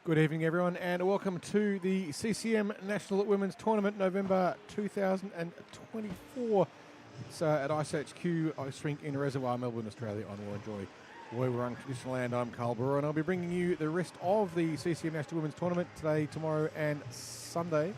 Good evening, everyone, and welcome to the CCM National Women's Tournament, November 2024. It's at iceHQ Ice Rink in Reservoir, Melbourne, Australia, on Wurundjeri Woiwurrung traditional land. I'm Carl Brewer, and I'll be bringing you the rest of the CCM National Women's Tournament today, tomorrow, and Sunday.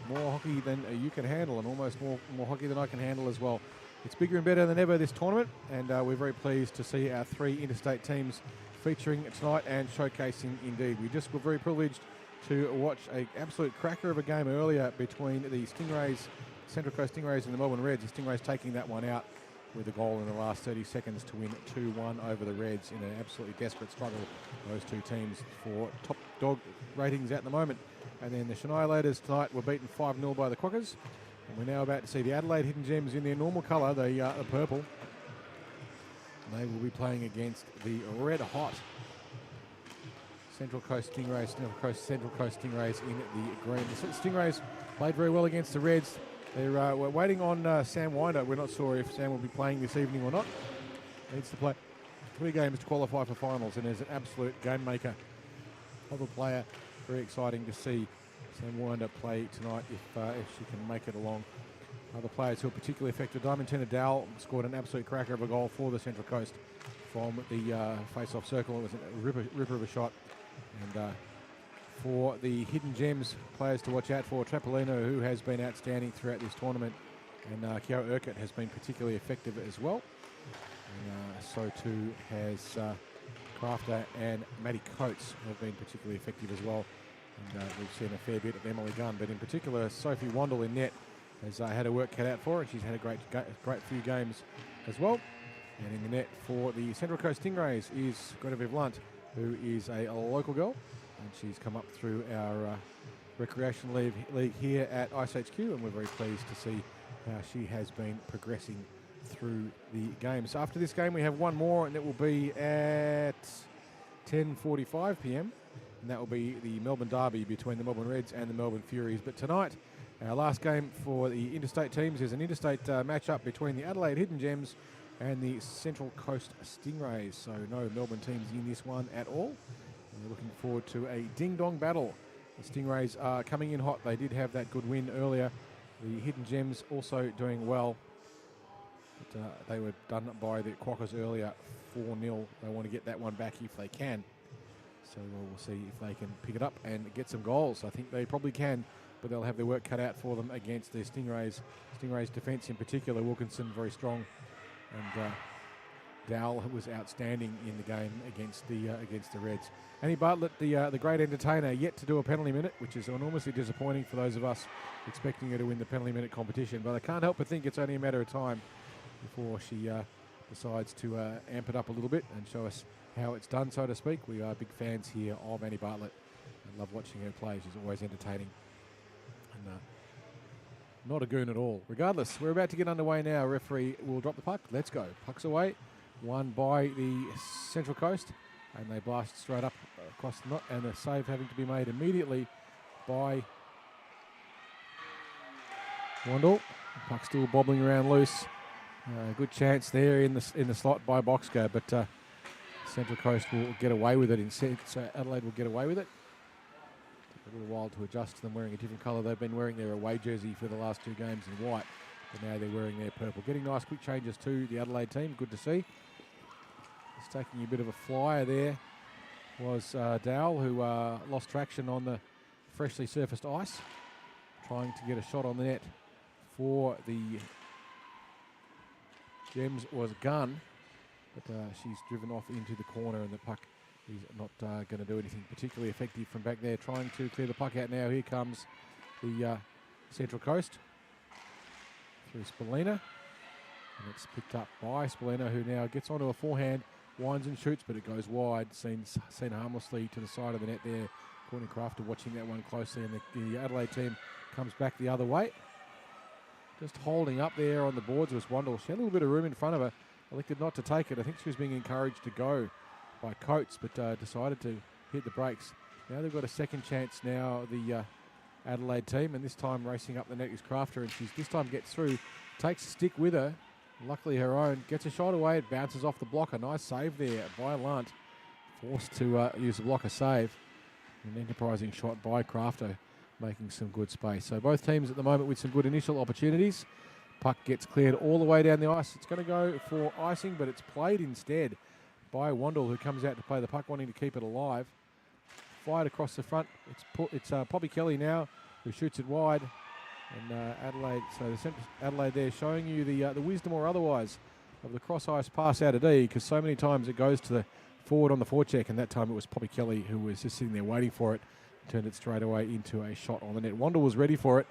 More hockey than you can handle, and almost more hockey than I can handle as well. It's bigger and better than ever, this tournament, and we're very pleased to see our three interstate teams featuring tonight and showcasing indeed. We just were very privileged to watch an absolute cracker of a game earlier between the Stingrays, Central Coast Stingrays and the Melbourne Reds. The Stingrays taking that one out with a goal in the last 30 seconds to win 2-1 over the Reds in an absolutely desperate struggle, those two teams, for top dog ratings at the moment. And then the Annihilators tonight were beaten 5-0 by the Quokkas. And we're now about to see the Adelaide Hidden Gems in their normal colour, the purple. They will be playing against the red-hot Central Coast Stingrays in the green. The Stingrays played very well against the Reds. We're waiting on Sam Winder. We're not sure if Sam will be playing this evening or not. Needs to play 3 games to qualify for finals, and is an absolute game maker of a player. Very exciting to see Sam Winder play tonight if she can make it along. Other players who are particularly effective. Diamantina Dowell scored an absolute cracker of a goal for the Central Coast from the face-off circle. It was a ripper of a shot. And for the Hidden Gems players to watch out for, Trapolino, who has been outstanding throughout this tournament, and Kiara Urquhart has been particularly effective as well. And so too has Crafter and Maddie Coates have been particularly effective as well. And we've seen a fair bit of Emily Gunn, but in particular Sophie Wandel in net has had her work cut out for her, and she's had a great few games as well. And in the net for the Central Coast Stingrays is Greta Vivlant, who is a local girl, and she's come up through our recreation league here at iceHQ, and we're very pleased to see how she has been progressing through the games. After this game we have one more, and it will be at 10:45 p.m, and that will be the Melbourne Derby between the Melbourne Reds and the Melbourne Furies. But tonight, our last game for the interstate teams is an interstate match-up between the Adelaide Hidden Gems and the Central Coast Stingrays. So no Melbourne teams in this one at all. And we're looking forward to a ding-dong battle. The Stingrays are coming in hot. They did have that good win earlier. The Hidden Gems also doing well. But they were done by the Quokkas earlier, 4-0. They want to get that one back if they can. So we'll see if they can pick it up and get some goals. I think they probably can, but they'll have their work cut out for them against the Stingrays. Stingrays' defence in particular, Wilkinson very strong, and Dowell was outstanding in the game against the Reds. Annie Bartlett, the great entertainer, yet to do a penalty minute, which is enormously disappointing for those of us expecting her to win the penalty minute competition. But I can't help but think it's only a matter of time before she decides to amp it up a little bit and show us how it's done, so to speak. We are big fans here of Annie Bartlett and love watching her play. She's always entertaining. And not a goon at all. Regardless, we're about to get underway now. Referee will drop the puck. Let's go. Puck's away. Won by the Central Coast, and they blast straight up across the net, and a save having to be made immediately by Wandel. Puck still bobbling around loose. Good chance there in the slot by Boxco, but Central Coast will get away with it instead. So Adelaide will get away with it. A little while to adjust to them wearing a different colour. They've been wearing their away jersey for the last 2 games in white, but now they're wearing their purple. Getting nice quick changes to the Adelaide team. Good to see. Just taking a bit of a flyer there was Dowell, who lost traction on the freshly surfaced ice, trying to get a shot on the net for the Gems was Gunn, but she's driven off into the corner, and the puck is not going to do anything particularly effective from back there. Trying to clear the puck out now. Here comes the Central Coast through Spallina, and it's picked up by Spallina, who now gets onto a forehand, winds and shoots, but it goes wide. Seen harmlessly to the side of the net there. Courtney Crafter watching that one closely, and the Adelaide team comes back the other way. Just holding up there on the boards was Wandel. She had a little bit of room in front of her. Elected not to take it. I think she was being encouraged to go by Coates, but decided to hit the brakes. Now they've got a second chance now, the Adelaide team, and this time racing up the net is Crafter, and she's this time gets through, takes a stick with her, luckily her own, gets a shot away, it bounces off the block. A nice save there by Lunt, forced to use the blocker save. An enterprising shot by Crafter, making some good space. So both teams at the moment with some good initial opportunities. Puck gets cleared all the way down the ice. It's going to go for icing, but it's played instead by Wandle, who comes out to play the puck, wanting to keep it alive. Fired across the front. It's Poppy Kelly now, who shoots it wide. And Adelaide, so the Adelaide there showing you the wisdom or otherwise of the cross-ice pass out of D, because so many times it goes to the forward on the forecheck, and that time it was Poppy Kelly who was just sitting there waiting for it, turned it straight away into a shot on the net. Wandle was ready for it.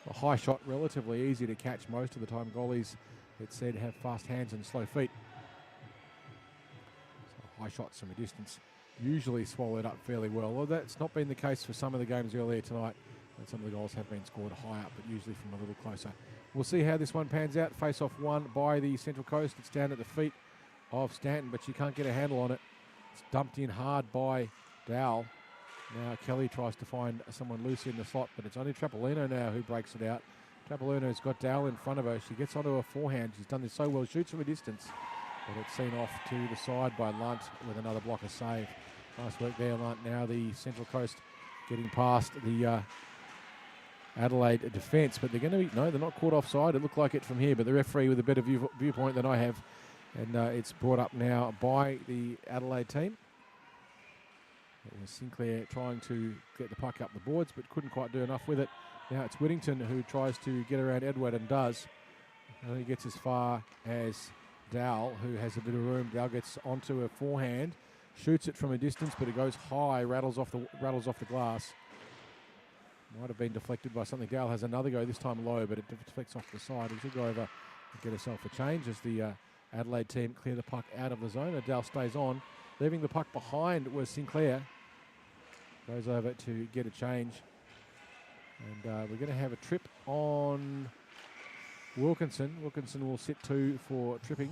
A high shot, relatively easy to catch most of the time. Goalies, it said, have fast hands and slow feet. So high shots from a distance usually swallowed up fairly well. Well, that's not been the case for some of the games earlier tonight, and some of the goals have been scored high up, but usually from a little closer. We'll see how this one pans out. Face-off won by the Central Coast. It's down at the feet of Stanton, but she can't get a handle on it. It's dumped in hard by Dowell. Now Kelly tries to find someone loose in the slot, but it's only Trapolino now who breaks it out. Trapolino's got Dowell in front of her. She gets onto her forehand. She's done this so well. Shoots from a distance, but it's seen off to the side by Lunt with another blocker save. Nice work there, Lunt. Now the Central Coast getting past the Adelaide defence, but they're going to be, no, they're not caught offside. It looked like it from here, but the referee with a better viewpoint than I have, and it's brought up now by the Adelaide team. It was Sinclair trying to get the puck up the boards, but couldn't quite do enough with it. Now it's Whittington who tries to get around Edward and does. Only gets as far as Dowell, who has a bit of room. Dowell gets onto a forehand, shoots it from a distance, but it goes high, rattles off the glass. Might have been deflected by something. Dowell has another go, this time low, but it deflects off the side. She'll go over and get herself a change as the Adelaide team clear the puck out of the zone. Dowell stays on, leaving the puck behind was Sinclair. Goes over to get a change. And we're going to have a trip on Wilkinson. Wilkinson will sit 2 for tripping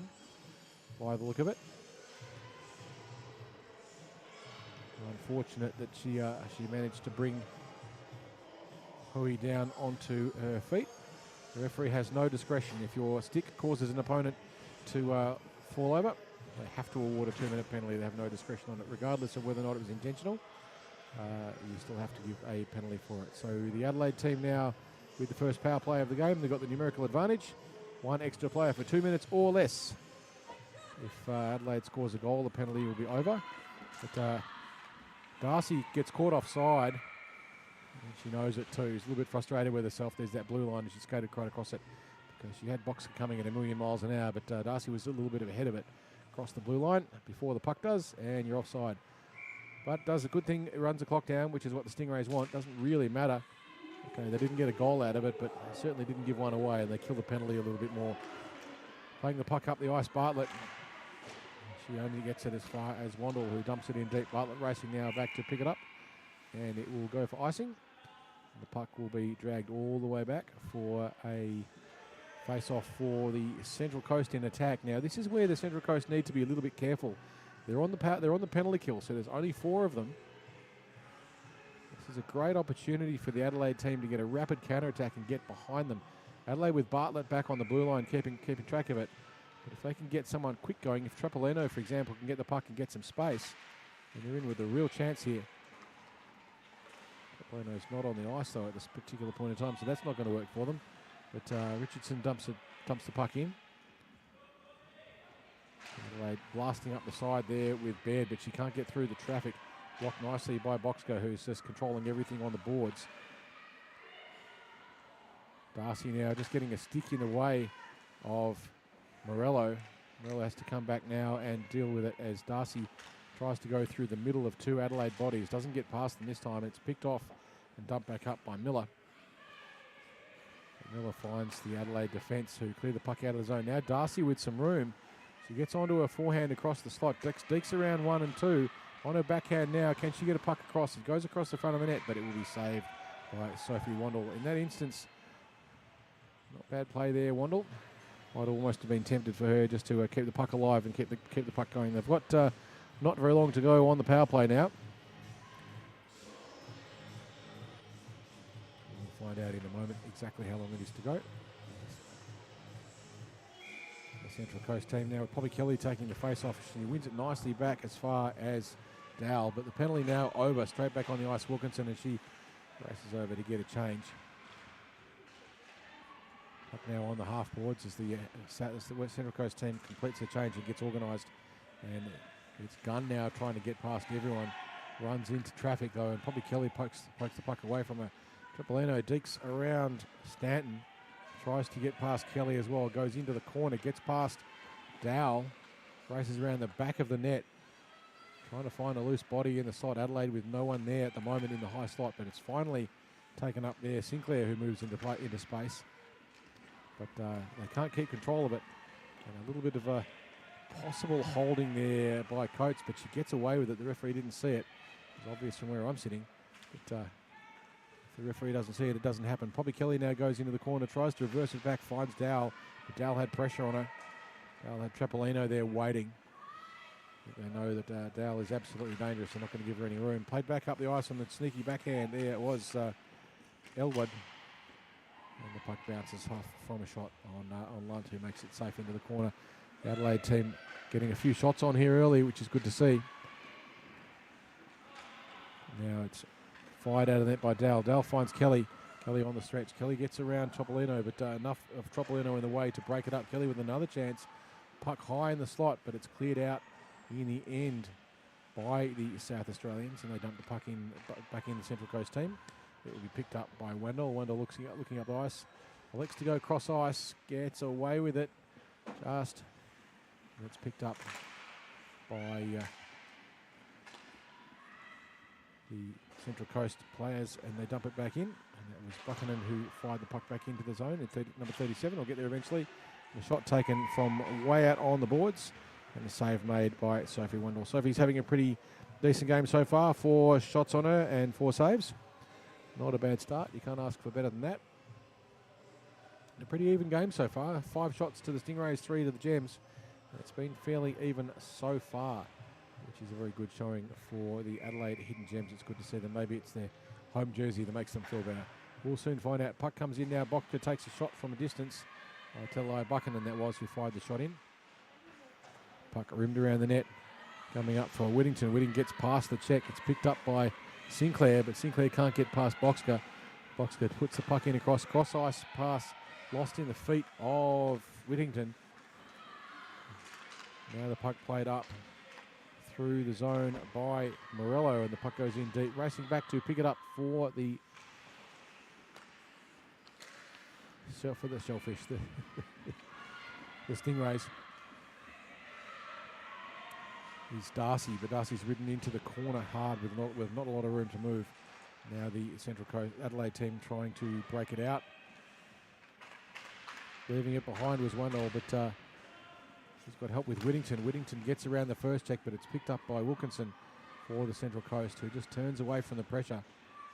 by the look of it. Unfortunate that she managed to bring Hui down onto her feet. The referee has no discretion. If your stick causes an opponent to fall over, they have to award a 2-minute penalty. They have no discretion on it, regardless of whether or not it was intentional. You still have to give a penalty for it. So the Adelaide team now with the first power play of the game. They've got the numerical advantage. 1 extra player for 2 minutes or less. If Adelaide scores a goal, the penalty will be over. But Darcy gets caught offside. And she knows it too. She's a little bit frustrated with herself. There's that blue line and she skated right across it because she had Boxer coming at 1,000,000 miles an hour, but Darcy was a little bit ahead of it. Across the blue line before the puck does, and you're offside. But does a good thing, it runs the clock down, which is what the Stingrays want. Doesn't really matter. Okay, they didn't get a goal out of it, but certainly didn't give one away, and they killed the penalty a little bit more. Playing the puck up the ice, Bartlett. She only gets it as far as Wandle, who dumps it in deep. Bartlett racing now back to pick it up, and it will go for icing. The puck will be dragged all the way back for a face-off for the Central Coast in attack. Now, this is where the Central Coast need to be a little bit careful. They're on the penalty kill, so there's only 4 of them. This is a great opportunity for the Adelaide team to get a rapid counter-attack and get behind them. Adelaide with Bartlett back on the blue line, keeping track of it. But if they can get someone quick going, if Trapolino, for example, can get the puck and get some space, then they're in with a real chance here. Trapolino's not on the ice, though, at this particular point in time, so that's not going to work for them. But Richardson dumps the puck in. Adelaide blasting up the side there with Baird, but she can't get through the traffic. Blocked nicely by Boxco, who's just controlling everything on the boards. Darcy now just getting a stick in the way of Morello. Morello has to come back now and deal with it as Darcy tries to go through the middle of 2 Adelaide bodies. Doesn't get past them this time. It's picked off and dumped back up by Miller. Miller finds the Adelaide defence, who clear the puck out of the zone. Now Darcy with some room. She gets onto her forehand across the slot. Deeks around 1 and 2. On her backhand now. Can she get a puck across? It goes across the front of the net, but it will be saved by Sophie Wandle. In that instance, not bad play there, Wandle. Might almost have been tempted for her just to keep the puck alive and keep the puck going. They've got not very long to go on the power play now. We'll find out in a moment exactly how long it is to go. The Central Coast team now with Poppy Kelly taking the face off. She wins it nicely back as far as Dowell, but the penalty now over. Straight back on the ice, Wilkinson, and she races over to get a change. Up now on the half boards as the West Central Coast team completes the change and gets organised. And it's Gunn now trying to get past everyone. Runs into traffic though, and probably Kelly pokes the puck away from her. Tripolino deeks around Stanton. Tries to get past Kelly as well. Goes into the corner, gets past Dowell. Races around the back of the net. Trying to find a loose body in the slot. Adelaide with no one there at the moment in the high slot, but it's finally taken up there. Sinclair who moves into space. But they can't keep control of it. And a little bit of a possible holding there by Coates, but she gets away with it. The referee didn't see it. It's obvious from where I'm sitting. But if the referee doesn't see it, it doesn't happen. Poppy Kelly now goes into the corner, tries to reverse it back, finds Dowell. But Dowell had pressure on her. Dowell had Trapolino there waiting. They know that Dowell is absolutely dangerous. They're not going to give her any room. Played back up the ice on the sneaky backhand. There it was Elwood. And the puck bounces off from a shot on Lunt, who makes it safe into the corner. The Adelaide team getting a few shots on here early, which is good to see. Now it's fired out of the net by Dowell. Dowell finds Kelly. Kelly on the stretch. Kelly gets around Topolino, but enough of Topolino in the way to break it up. Kelly with another chance. Puck high in the slot, but it's cleared out in the end by the South Australians, and they dump the puck in back in the Central Coast team. It will be picked up by Wendell. Wendell looking up the ice. Elects to go cross ice. Gets away with it. Just. It's picked up by the Central Coast players, and they dump it back in. And that was Buchanan who fired the puck back into the zone at number 37. I'll get there eventually. The shot taken from way out on the boards, and the save made by Sophie Wendell. Sophie's having a pretty decent game so far. 4 shots on her and 4 saves. Not a bad start. You can't ask for better than that. A pretty even game so far. 5 shots to the Stingrays, 3 to the Gems. And it's been fairly even so far, which is a very good showing for the Adelaide Hidden Gems. It's good to see them. Maybe it's their home jersey that makes them feel better. We'll soon find out. Puck comes in now. Boxer takes a shot from a distance. I'll tell Buchanan that was who fired the shot in. Puck rimmed around the net. Coming up for Whittington. Whittington gets past the check. It's picked up by Sinclair, but Sinclair can't get past Boxer. Boxer puts the puck in across ice pass, lost in the feet of Whittington. Now the puck played up through the zone by Morello, and the puck goes in deep. Racing back to pick it up for the shellfish, the Stingrays. Is Darcy, but Darcy's ridden into the corner hard with not a lot of room to move. Now the Central Coast Adelaide team trying to break it out. Leaving it behind was Wendell, but she's got help with Whittington. Whittington gets around the first check, but it's picked up by Wilkinson for the Central Coast, who just turns away from the pressure,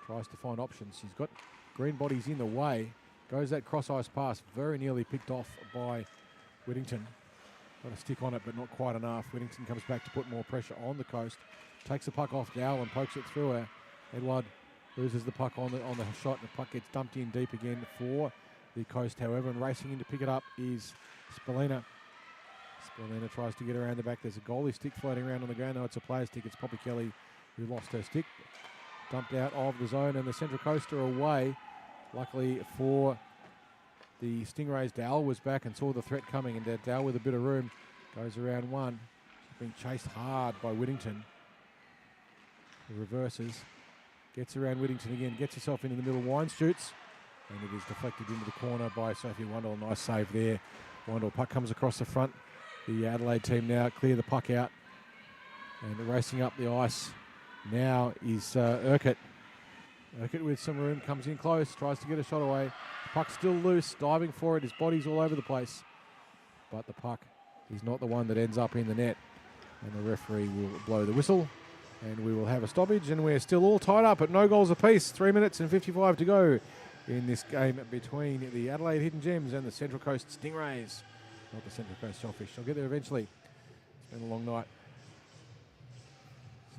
tries to find options. She's got green bodies in the way. Goes that cross-ice pass, very nearly picked off by Whittington. Got a stick on it, but not quite enough. Whittington comes back to put more pressure on the Coast. Takes the puck off Dowell and pokes it through her. Edward loses the puck on the shot, and the puck gets dumped in deep again for the Coast, however, and racing in to pick it up is Spallina. Spallina tries to get around the back. There's a goalie stick floating around on the ground. No, it's a player stick. It's Poppy Kelly who lost her stick. Dumped out of the zone, and the Central Coast are away. Luckily for the Stingrays, Dowell was back and saw the threat coming, and Dowell with a bit of room goes around one. She's being chased hard by Whittington. He reverses, gets around Whittington again, gets herself into the middle, winds, shoots, and it is deflected into the corner by Sophie Wendell. Nice save there. Wendell, puck comes across the front. The Adelaide team now clear the puck out, and racing up the ice now is Urquhart. Urquhart with some room, comes in close, tries to get a shot away. The puck's still loose, diving for it. His body's all over the place. But the puck is not the one that ends up in the net. And the referee will blow the whistle. And we will have a stoppage. And we're still all tied up at no goals apiece. 3 minutes and 55 to go in this game between the Adelaide Hidden Gems and the Central Coast Stingrays. Not the Central Coast Shellfish. I'll get there eventually. It's been a long night.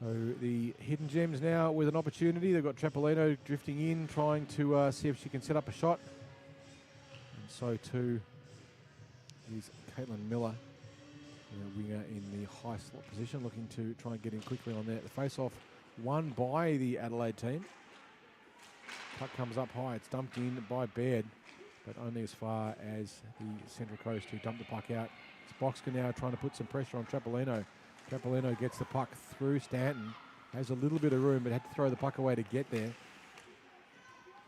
So the Hidden Gems now with an opportunity. They've got Trapolino drifting in, trying to see if she can set up a shot. And so too is Caitlin Miller. The winger in the high slot position, looking to try and get in quickly on there. The face-off won by the Adelaide team. Puck comes up high. It's dumped in by Baird, but only as far as the Central Coast, who dumped the puck out. It's Boxker now trying to put some pressure on Trapolino. Trapolino gets the puck through Stanton. Has a little bit of room, but had to throw the puck away to get there.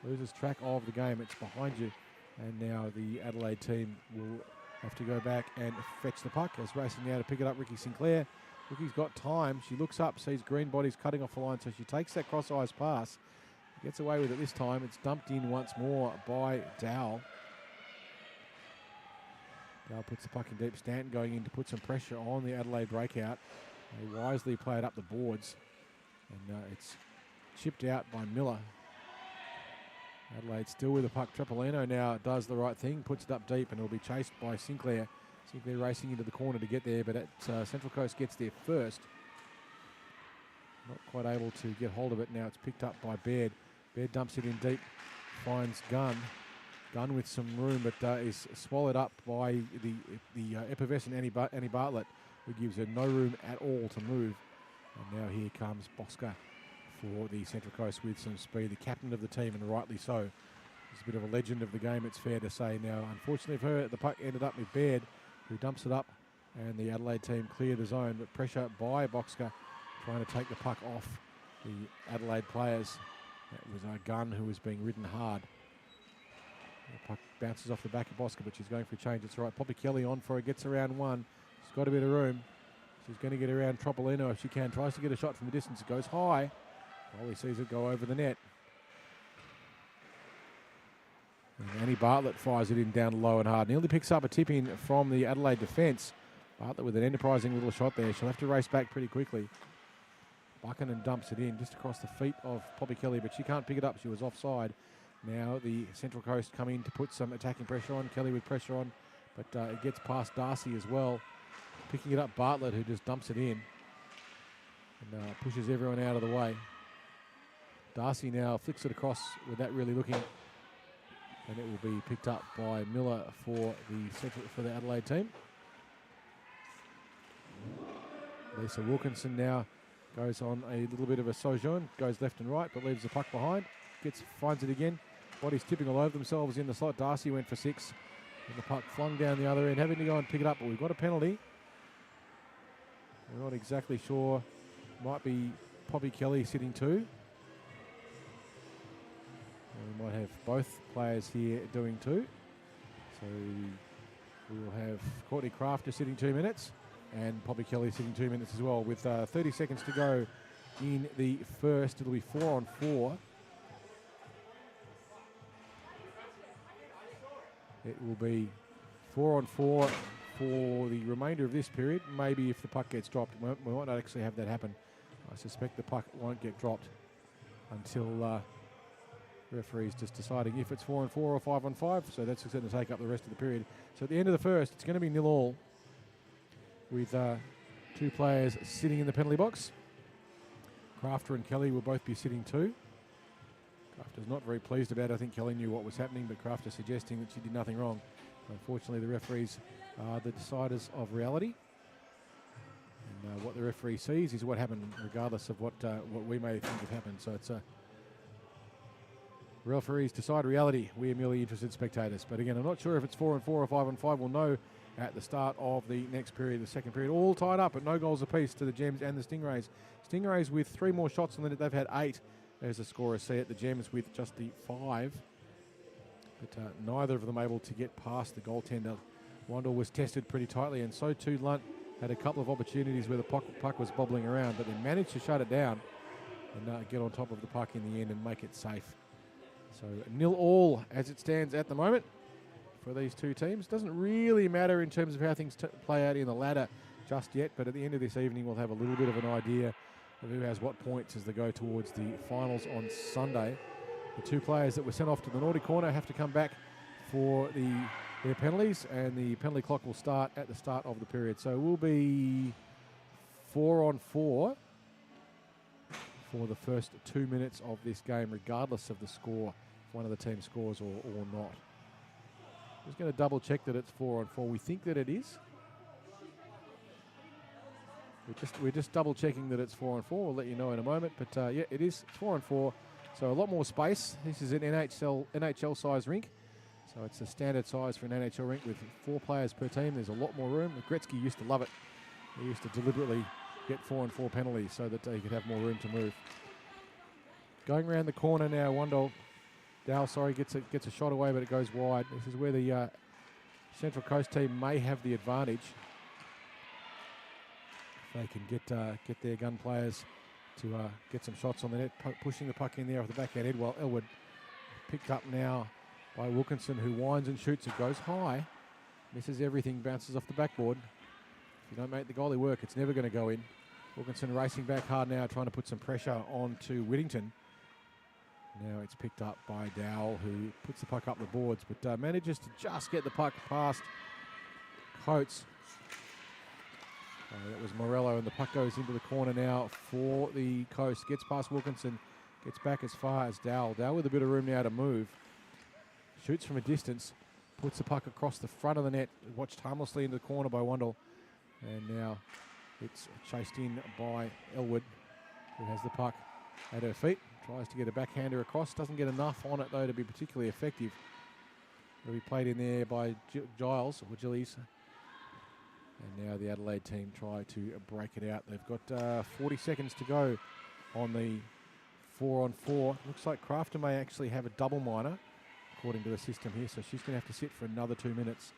Loses track of the game. It's behind you. And now the Adelaide team will have to go back and fetch the puck. As racing now to pick it up, Ricky Sinclair. Ricky's got time. She looks up, sees green bodies cutting off the line, so she takes that cross-eyes pass. Gets away with it this time. It's dumped in once more by Dowell. Dowell puts the puck in deep. Stanton going in to put some pressure on the Adelaide breakout. They wisely play it up the boards. And it's chipped out by Miller. Adelaide still with the puck. Trapolino now does the right thing, puts it up deep, and it'll be chased by Sinclair. Sinclair racing into the corner to get there, but Central Coast gets there first. Not quite able to get hold of it. Now it's picked up by Baird. Baird dumps it in deep, finds Gunn. Gunn with some room, but is swallowed up by the effervescent Annie Bartlett, who gives her no room at all to move. And now here comes Boxker for the Central Coast with some speed, the captain of the team, and rightly so. He's a bit of a legend of the game, it's fair to say. Now, unfortunately for her, the puck ended up with Baird, who dumps it up, and the Adelaide team clear the zone, but pressure by Boxker, trying to take the puck off the Adelaide players. That was a Gunn who was being ridden hard. The puck bounces off the back of Boxker, but she's going for a change. It's all right. Poppy Kelly on for it, gets around one. She's got a bit of room. She's going to get around Trapolino if she can. Tries to get a shot from a distance. It goes high. He sees it go over the net. And Annie Bartlett fires it in down low and hard. Nearly picks up a tip in from the Adelaide defence. Bartlett with an enterprising little shot there. She'll have to race back pretty quickly. Buchanan dumps it in just across the feet of Poppy Kelly, but she can't pick it up. She was offside. Now the Central Coast come in to put some attacking pressure on. Kelly with pressure on, but it gets past Darcy as well. Picking it up, Bartlett, who just dumps it in and pushes everyone out of the way. Darcy now flicks it across without really looking, and it will be picked up by Miller for the Adelaide team. Lisa Wilkinson now goes on a little bit of a sojourn, goes left and right, but leaves the puck behind. Finds it again. Bodies tipping all over themselves in the slot. Darcy went for 6, and the puck flung down the other end, having to go and pick it up, but we've got a penalty. We're not exactly sure. Might be Poppy Kelly sitting 2. We might have both players here doing 2. So we will have Courtney Crafter sitting 2 minutes and Poppy Kelly sitting 2 minutes as well. With 30 seconds to go in the first, it'll be 4 on 4. It will be 4 on 4 for the remainder of this period. Maybe if the puck gets dropped, we might not actually have that happen. I suspect the puck won't get dropped until referees just deciding if it's 4 on 4 or 5 on 5. So that's going to take up the rest of the period. So at the end of the first, it's going to be 0-0 with 2 players sitting in the penalty box. Crafter and Kelly will both be sitting 2. Crafter's not very pleased about it. I think Kelly knew what was happening, but Crafter suggesting that she did nothing wrong. Unfortunately, the referees are the deciders of reality. And what the referee sees is what happened, regardless of what we may think have happened. So it's referees decide reality. We are merely interested spectators. But again, I'm not sure if it's 4 on 4 or 5 on 5. We'll know at the start of the next period, the second period. All tied up at no goals apiece to the Gems and the Stingrays. Stingrays with 3 more shots than they've had 8. There's a scorer see it. The Gems with just the 5. But neither of them able to get past the goaltender. Wandle was tested pretty tightly, and so too Lunt had a couple of opportunities where the puck was bobbling around, but they managed to shut it down and get on top of the puck in the end and make it safe. So 0-0 as it stands at the moment for these 2 teams. Doesn't really matter in terms of how things play out in the ladder just yet, but at the end of this evening we'll have a little bit of an idea of who has what points as they go towards the finals on Sunday. The 2 players that were sent off to the naughty corner have to come back for their penalties, and the penalty clock will start at the start of the period. So we'll be 4 on 4 for the first 2 minutes of this game, regardless of the score, if one of the teams scores or not. Just going to double check that it's 4 on 4. We think that it is. We're just double checking that it's 4-on-4. We'll let you know in a moment. But yeah, it is. It's 4-on-4. So a lot more space. This is an NHL size rink. So it's a standard size for an NHL rink with 4 players per team. There's a lot more room. Gretzky used to love it. He used to deliberately get 4-on-4 penalties so that he could have more room to move. Going around the corner now, Dowell gets a shot away, but it goes wide. This is where the Central Coast team may have the advantage. If they can get their gun players to get some shots on the net, pushing the puck in there off the backhand head. While Elwood picked up now by Wilkinson, who winds and shoots. It goes high, misses everything, bounces off the backboard. If you don't make the goalie work, it's never going to go in. Wilkinson racing back hard now, trying to put some pressure onto Whittington. Now it's picked up by Dowell, who puts the puck up the boards, but manages to just get the puck past Coates. That was Morello, and the puck goes into the corner now for the Coast. Gets past Wilkinson, gets back as far as Dowell. Dowell with a bit of room now to move. Shoots from a distance, puts the puck across the front of the net, watched harmlessly into the corner by Wandle. And now it's chased in by Elwood, who has the puck at her feet. Tries to get a backhander across. Doesn't get enough on it, though, to be particularly effective. It'll be played in there by Giles, or Gillies. And now the Adelaide team try to break it out. They've got 40 seconds to go on the 4-on-4. Looks like Crafter may actually have a double minor, according to the system here, so she's going to have to sit for another 2 minutes.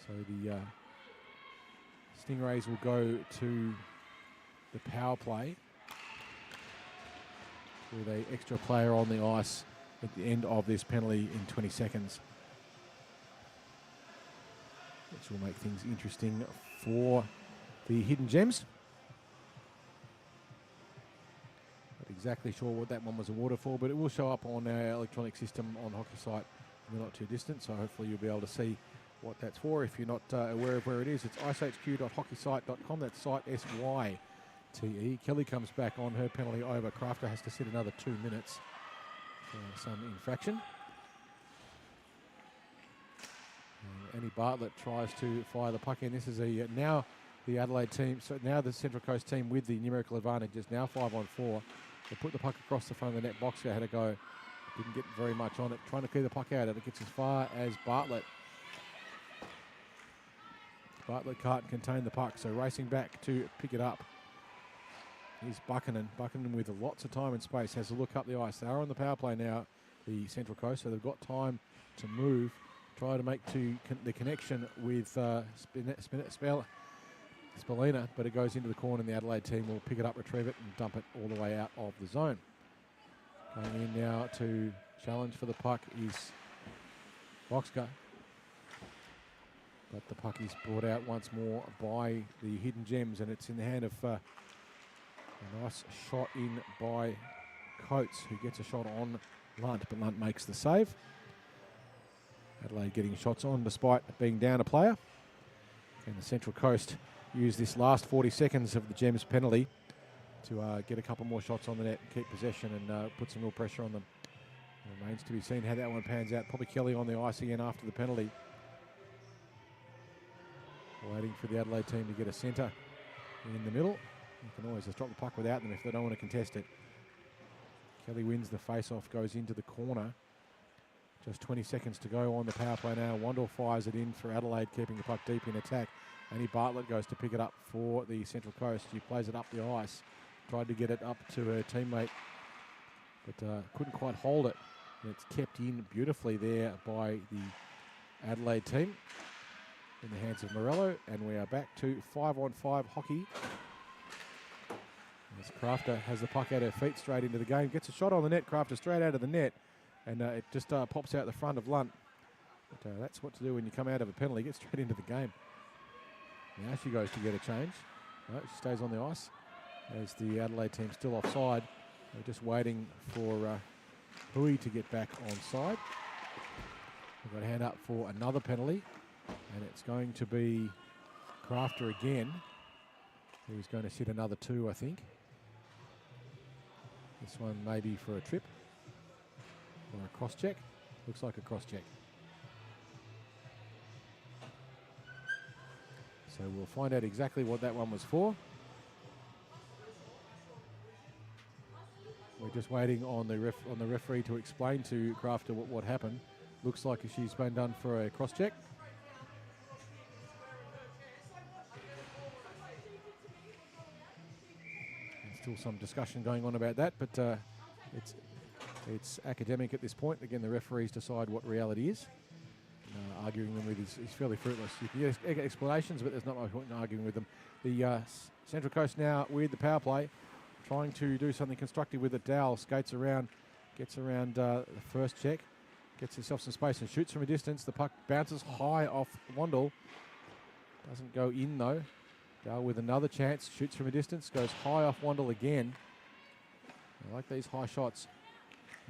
So the Stingrays will go to the power play with an extra player on the ice at the end of this penalty in 20 seconds. Which will make things interesting for the Hidden Gems. Not exactly sure what that one was awarded for, but it will show up on our electronic system on Hockey Site in the not too distant, so hopefully you'll be able to see what that's for. If you're not aware of where it is, it's icehq.hockeysite.com. That's site SYTE. Kelly comes back on her penalty over. Crafter has to sit another 2 minutes for some infraction. Annie Bartlett tries to fire the puck in. This is now the Adelaide team, so now the Central Coast team with the numerical advantage is now 5-on-4. They put the puck across the front of the net. Boxer had a go. Didn't get very much on it. Trying to clear the puck out, and it gets as far as Bartlett. Bartlett can't contain the puck, so racing back to pick it up is Buchanan. Buchanan with lots of time and space has a look up the ice. They are on the power play now, the Central Coast, so they've got time to move. Try to make the connection with Spallina, but it goes into the corner, and the Adelaide team will pick it up, retrieve it, and dump it all the way out of the zone. Going in now to challenge for the puck is Boxcar. But the puck is brought out once more by the Hidden Gems, and it's in the hand of a nice shot in by Coates, who gets a shot on Lunt, but Lunt makes the save. Adelaide getting shots on despite being down a player. And the Central Coast use this last 40 seconds of the Gems penalty to get a couple more shots on the net and keep possession and put some real pressure on them. It remains to be seen how that one pans out. Probably Kelly on the ice again after the penalty. Waiting for the Adelaide team to get a centre in the middle. You can always just drop the puck without them if they don't want to contest it. Kelly wins the face-off, goes into the corner. Just 20 seconds to go on the power play now. Wandle fires it in for Adelaide, keeping the puck deep in attack. Annie Bartlett goes to pick it up for the Central Coast. She plays it up the ice. Tried to get it up to her teammate, but couldn't quite hold it. And it's kept in beautifully there by the Adelaide team in the hands of Morello. And we are back to 5-on-5 hockey. As Crafter has the puck at her feet straight into the game. Gets a shot on the net. Crafter straight out of the net. And it just pops out the front of Lunt. But that's what to do when you come out of a penalty. Get straight into the game. Now she goes to get a change. No, she stays on the ice as the Adelaide team still offside. They're just waiting for Hui to get back on side. We've got a hand up for another penalty. And it's going to be Crafter again, who's going to sit another 2, I think. This one maybe for a trip. Or a cross check. Looks like a cross check. So we'll find out exactly what that one was for. We're just waiting on the referee to explain to Crafter what happened. Looks like she's been done for a cross check. There's still some discussion going on about that, but it's academic at this point. Again, the referees decide what reality is. Arguing them with is fairly fruitless. You can get explanations, but there's not much point in arguing with them. The Central Coast now with the power play, trying to do something constructive with it. Dowell skates around, gets around the first check, gets himself some space and shoots from a distance. The puck bounces high off Wandle. Doesn't go in though. Dowell with another chance, shoots from a distance, goes high off Wandle again. I like these high shots.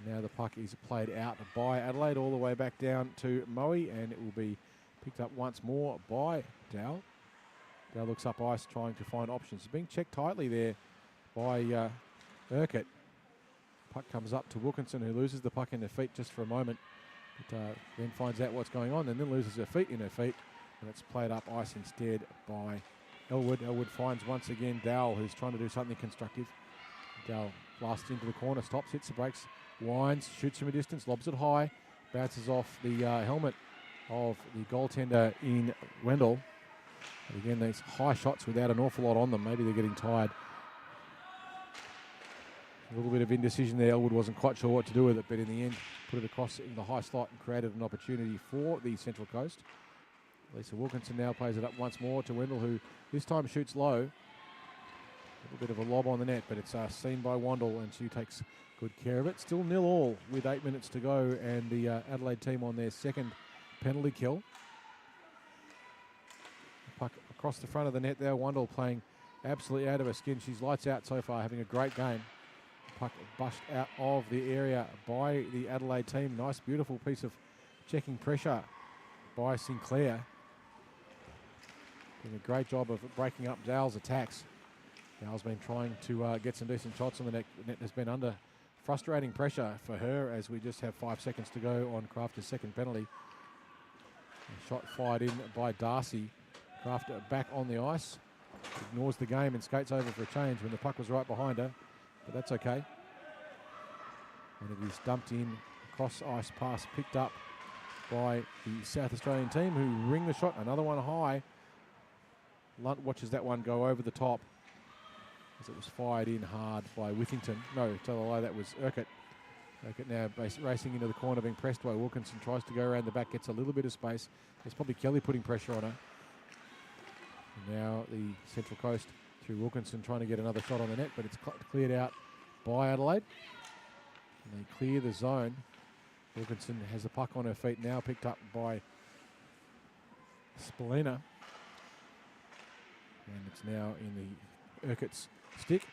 Now the puck is played out by Adelaide all the way back down to Moe, and it will be picked up once more by Dowell. Dowell looks up ice trying to find options. Being checked tightly there by Urquhart. Puck comes up to Wilkinson, who loses the puck in her feet just for a moment, but then finds out what's going on and then loses her feet in her feet, and it's played up ice instead by Elwood. Elwood finds once again Dowell, who's trying to do something constructive. Dowell blasts into the corner, stops, hits the brakes, winds, shoots from a distance, lobs it high, bounces off the helmet of the goaltender in Wendell. And again, these high shots without an awful lot on them. Maybe they're getting tired. A little bit of indecision there. Elwood wasn't quite sure what to do with it, but in the end, put it across in the high slot and created an opportunity for the Central Coast. Lisa Wilkinson now plays it up once more to Wendell, who this time shoots low. A little bit of a lob on the net, but it's seen by Wandle, and she takes good care of it. Still 0-0 with 8 minutes to go, and the Adelaide team on their second penalty kill. Puck across the front of the net there. Wandle playing absolutely out of her skin. She's lights out so far, having a great game. Puck bushed out of the area by the Adelaide team. Nice, beautiful piece of checking pressure by Sinclair. Doing a great job of breaking up Dowell's attacks. Dowell's been trying to get some decent shots on the net. The net has been under frustrating pressure for her as we just have 5 seconds to go on Crafter's second penalty. A shot fired in by Darcy. Crafter back on the ice. Ignores the game and skates over for a change when the puck was right behind her. But that's okay. And it is dumped in, cross ice pass picked up by the South Australian team, who ring the shot. Another one high. Lunt watches that one go over the top as it was fired in hard by Withington. No, tell a lie, that was Urquhart. Urquhart now racing into the corner, being pressed by Wilkinson. Tries to go around the back, gets a little bit of space. There's probably Kelly putting pressure on her. And now the Central Coast through Wilkinson trying to get another shot on the net, but it's cleared out by Adelaide. And they clear the zone. Wilkinson has the puck on her feet now, picked up by Spalina. And it's now in the Urquhart's stick.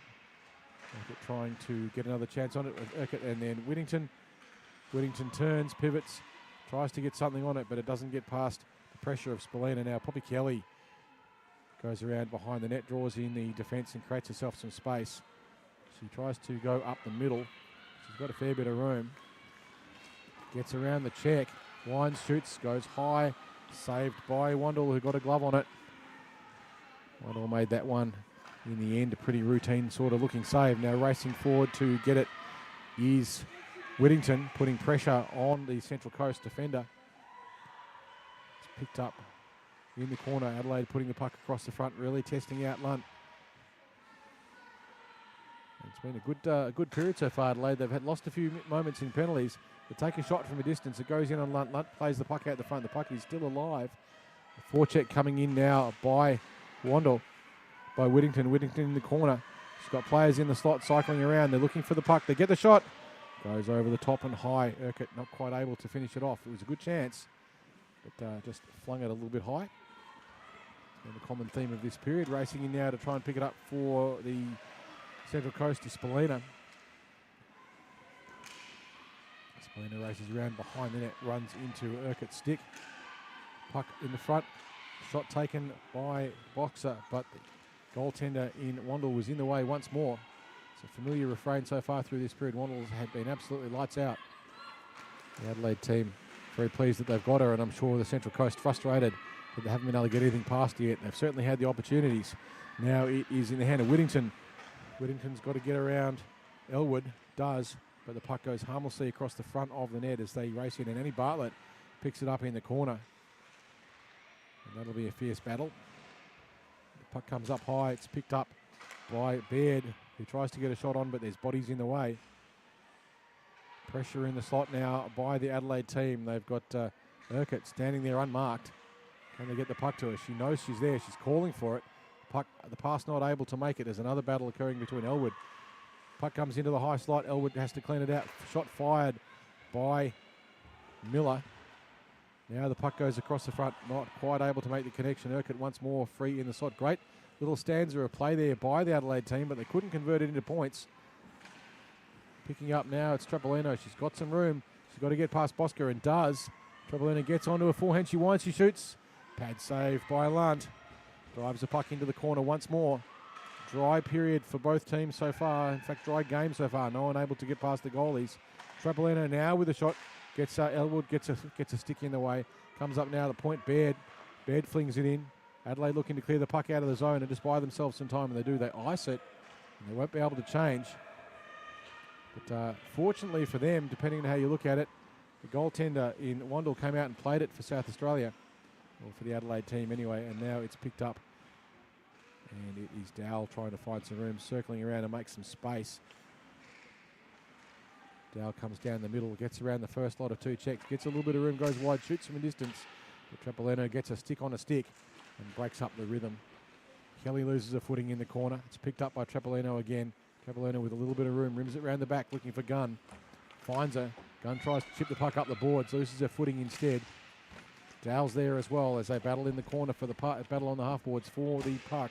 Urquhart trying to get another chance on it with Urquhart, and then Whittington. Whittington turns, pivots, tries to get something on it, but it doesn't get past the pressure of Spalina. Now Poppy Kelly goes around behind the net, draws in the defence and creates herself some space. She tries to go up the middle. She's got a fair bit of room. Gets around the check, winds, shoots, goes high, saved by Wandle, who got a glove on it. Wandle made that one in the end, a pretty routine sort of looking save. Now racing forward to get it is Whittington, putting pressure on the Central Coast defender. It's picked up in the corner. Adelaide putting the puck across the front, really testing out Lunt. It's been a good period so far, Adelaide. They've lost a few moments in penalties. They take a shot from a distance. It goes in on Lunt. Lunt plays the puck out the front. The puck is still alive. A forecheck coming in now by Wandle, by Whittington. Whittington in the corner. She's got players in the slot cycling around. They're looking for the puck. They get the shot. Goes over the top and high. Urquhart not quite able to finish it off. It was a good chance, but just flung it a little bit high. And the common theme of this period. Racing in now to try and pick it up for the Central Coast is Spalina. Spalina races around behind the net, runs into Urquhart's stick. Puck in the front. Shot taken by Boxer, but the goaltender in Wandle was in the way once more. It's a familiar refrain so far through this period. Wandle have been absolutely lights out. The Adelaide team very pleased that they've got her, and I'm sure the Central Coast frustrated but they haven't been able to get anything past yet. They've certainly had the opportunities. Now it is in the hand of Whittington. Whittington's got to get around Elwood, does, but the puck goes harmlessly across the front of the net as they race in, and Annie Bartlett picks it up in the corner. And that'll be a fierce battle. The puck comes up high. It's picked up by Baird, who tries to get a shot on, but there's bodies in the way. Pressure in the slot now by the Adelaide team. They've got Urquhart standing there unmarked. Can they get the puck to her? She knows she's there. She's calling for it. The pass not able to make it. There's another battle occurring between Elwood. Puck comes into the high slot. Elwood has to clean it out. Shot fired by Miller. Now the puck goes across the front. Not quite able to make the connection. Urquhart once more free in the slot. Great little stanza of play there by the Adelaide team, but they couldn't convert it into points. Picking up now, it's Trapolino. She's got some room. She's got to get past Bosker, and does. Trapolino gets onto a forehand. She winds, she shoots. Pad save by Lunt. Drives the puck into the corner once more. Dry period for both teams so far. In fact, dry game so far. No one able to get past the goalies. Trapolino now with a shot. Gets Elwood gets a stick in the way. Comes up now the point. Baird flings it in. Adelaide looking to clear the puck out of the zone and just buy themselves some time, and they do. They ice it, and they won't be able to change. But fortunately for them, depending on how you look at it, the goaltender in Wandle came out and played it for South Australia, or for the Adelaide team anyway, and now it's picked up. And it is Dowell trying to find some room, circling around to make some space. Dowell comes down the middle, gets around the first lot of two checks, gets a little bit of room, goes wide, shoots from a distance. But Trapolino gets a stick on a stick and breaks up the rhythm. Kelly loses a footing in the corner. It's picked up by Trapolino again. Trapolino with a little bit of room, rims it round the back, looking for Gunn. Finds her. Gunn tries to chip the puck up the boards, loses her footing instead. Dowell's there as well as they battle in the corner for the puck, battle on the half boards for the puck.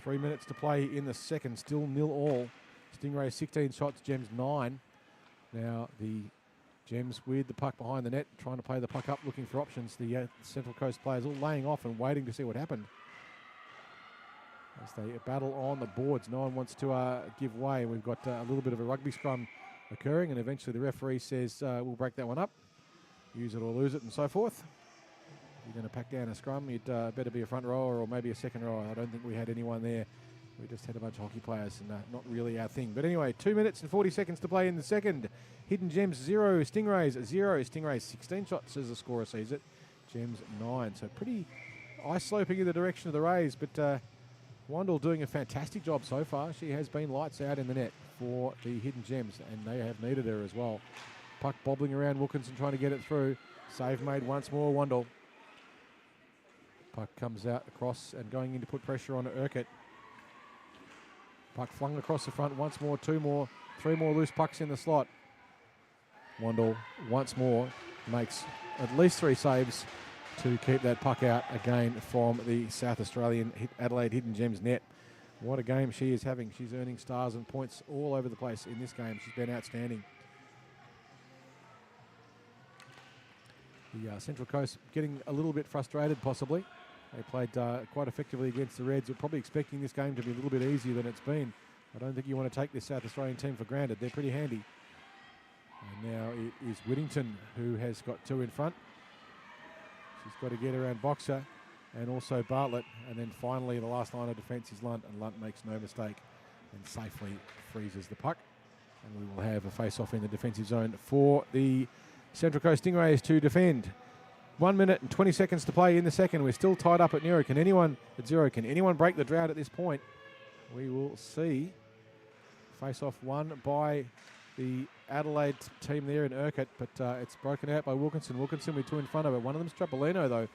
3 minutes to play in the second, still 0-all. Stingrays 16 shots, Gems 9. Now the Gems with the puck behind the net, trying to play the puck up, looking for options. The Central Coast players all laying off and waiting to see what happened. As they battle on the boards, no one wants to give way. We've got a little bit of a rugby scrum occurring, and eventually the referee says we'll break that one up. Use it or lose it and so forth. If you're going to pack down a scrum, you'd better be a front rower or maybe a second rower. I don't think we had anyone there. We just had a bunch of hockey players, and not really our thing. But anyway, 2 minutes and 40 seconds to play in the second. Hidden Gems 0, Stingrays 0. Stingrays 16 shots as the scorer sees it. Gems 9. So pretty ice sloping in the direction of the Rays, but Wandle doing a fantastic job so far. She has been lights out in the net for the Hidden Gems, and they have needed her as well. Puck bobbling around, Wilkinson trying to get it through. Save made once more, Wandle. Puck comes out across and going in to put pressure on Urquhart. Puck flung across the front once more, 2 more, 3 more loose pucks in the slot. Wandle once more makes at least 3 saves to keep that puck out again from the South Australian Adelaide Hidden Gems net. What a game she is having. She's earning stars and points all over the place in this game. She's been outstanding. The Central Coast getting a little bit frustrated possibly. They played quite effectively against the Reds. We're probably expecting this game to be a little bit easier than it's been. I don't think you want to take this South Australian team for granted. They're pretty handy. And now it is Whittington who has got 2 in front. She's got to get around Boxer and also Bartlett. And then finally the last line of defence is Lunt, and Lunt makes no mistake and safely freezes the puck. And we will have a face-off in the defensive zone for the Central Coast Stingrays to defend. 1 minute and 20 seconds to play in the second. We're still tied up at 0. Can anyone break the drought at this point? We will see. Face-off won by the Adelaide team there in Urquhart, but it's broken out by Wilkinson. Wilkinson with 2 in front of her. One of them's Trapolino, though.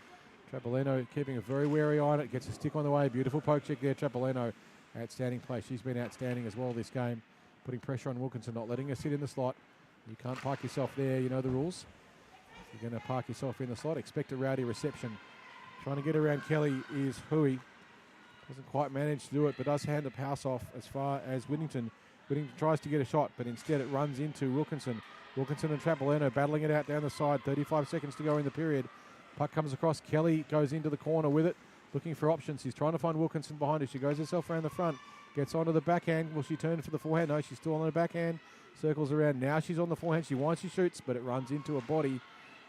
Trapolino keeping a very wary eye on it. Gets a stick on the way. Beautiful poke check there, Trapolino. Outstanding play. She's been outstanding as well this game. Putting pressure on Wilkinson, not letting her sit in the slot. You can't park yourself there. You know the rules. If you're going to park yourself in the slot, expect a rowdy reception. Trying to get around Kelly is Hui. Doesn't quite manage to do it, but does hand the pass off as far as Whittington. Whittington tries to get a shot, but instead it runs into Wilkinson. Wilkinson and Trapolino battling it out down the side. 35 seconds to go in the period. Puck comes across. Kelly goes into the corner with it, looking for options. He's trying to find Wilkinson behind her. She goes herself around the front. Gets onto the backhand. Will she turn for the forehand? No, she's still on the backhand. Circles around. Now she's on the forehand. She winds, she shoots, but it runs into a body.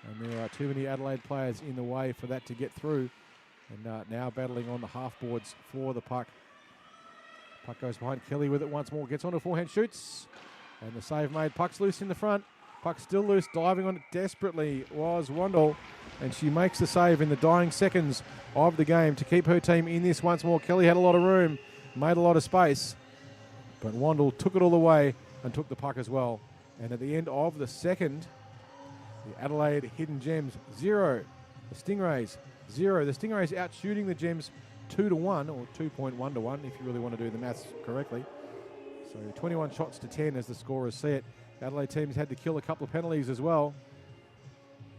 And there are too many Adelaide players in the way for that to get through. And now battling on the half boards for the puck. Puck goes behind Kelly with it once more. Gets onto forehand, shoots. And the save made. Puck's loose in the front. Puck still loose. Diving on it desperately was Wandle. And she makes the save in the dying seconds of the game to keep her team in this once more. Kelly had a lot of room. Made a lot of space. But Wandle took it all away and took the puck as well. And at the end of the second, the Adelaide Hidden Gems 0. The Stingrays 0. The Stingrays out shooting the Gems 2-1 or 2.1 to 1 if you really want to do the maths correctly. So 21 shots to 10 as the scorers see it. The Adelaide team's had to kill a couple of penalties as well.